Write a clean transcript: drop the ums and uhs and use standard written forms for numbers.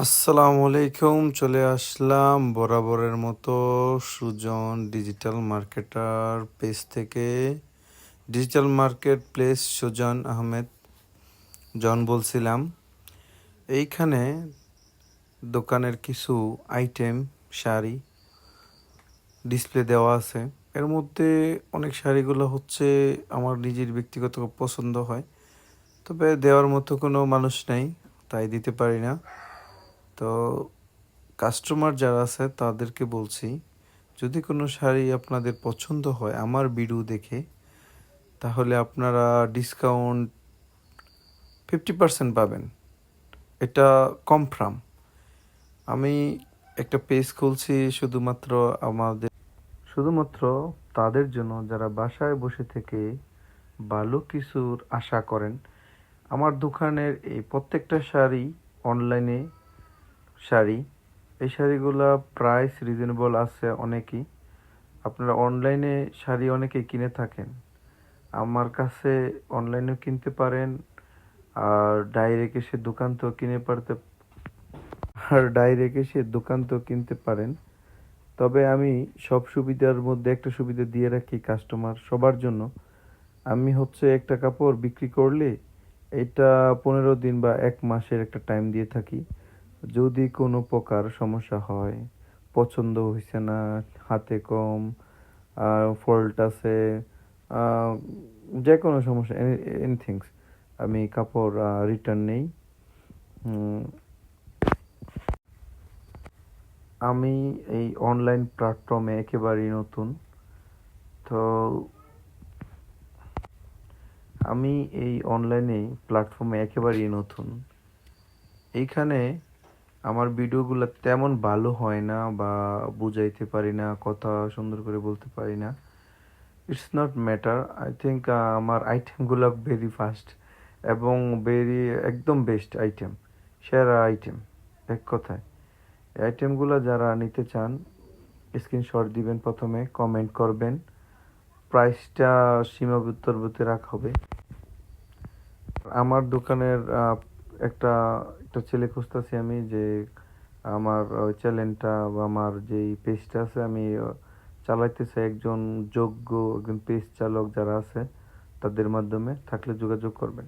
আসসালামু আলাইকুম, চলে আসলাম বরাবরের মতো সুজন ডিজিটাল মার্কেটার পেজ থেকে। Digital market place Sujan Ahmed Jon বলছিলাম। এইখানে দোকানের কিছু আইটেম শাড়ি ডিসপ্লে দেওয়া আছে। এর মধ্যে অনেক শাড়িগুলো হচ্ছে আমার নিজের ব্যক্তিগত পছন্দ হয়, তবে দেওয়ার মতো কোনো মানুষ নেই, তাই দিতে পারি না। তো কাস্টমার যারা আছে তাদেরকে বলছি, যদি কোনো শাড়ি আপনাদের পছন্দ হয় আমার ভিডিও দেখে, তাহলে আপনারা ডিসকাউন্ট 50% পাবেন। এটা কনফার্ম। আমি একটা পেজ খুলছি শুধুমাত্র তাদের জন্য যারা বাসায় বসে থেকে ভালো কিছুর আশা করেন। আমার দোকানের এই প্রত্যেকটা শাড়ি অনলাইনে শাড়ি। এই শাড়িগুলা প্রাইস রিজনেবল আছে অনেকই। আপনারা অনলাইনে শাড়ি অনেকে কিনে থাকেন, আমার কাছে অনলাইনেও কিনতে পারেন, আর ডাইরেক্ট এসে দোকান তো কিনতে পারেন। তবে আমি সব সুবিধার মধ্যে একটা সুবিধা দিয়ে রাখি কাস্টমার সবার জন্য। আমি হচ্ছে একটা কাপড় বিক্রি করলে এটা 15 দিন বা 1 মাসের একটা টাইম দিয়ে থাকি। যদি কোনো প্রকার সমস্যা হয়, পছন্দ হয়েছে না, হাতে কম, ফল্ট আছে, আহ, যে কোনো সমস্যা, এনিথিংস, আমি কাপড় রিটার্ন নেই। উম, আমি এই অনলাইন প্ল্যাটফর্মে একেবারেই নতুন। তো আমি এই অনলাইনে প্ল্যাটফর্মে একেবারেই নতুন। এইখানে আমার ভিডিওগুলো তেমন ভালো হয় না, বা বুঝাইতে পারি না, কথা সুন্দর করে বলতে পারি না। It's not matter, I think আমার আইটেমগুলো ভেরি ফাস্ট এবং একদম বেস্ট আইটেম, সেরা আইটেম। এক কথায় এই আইটেমগুলো যারা নিতে চান স্ক্রিনশট দিবেন, প্রথমে কমেন্ট করবেন, প্রাইসটা সীমাবদ্ধ রাখা হবে। আমার দোকানের একটা একটা ছেলে খুঁজতেছি আমি, যে আমার চ্যানেলটা বা আমার যেই পেজটা আছে আমি চালাইতেছে, একজন যোগ্য একজন পেজ চালক যারা আছে তাদের মাধ্যমে থাকলে যোগাযোগ করবেন।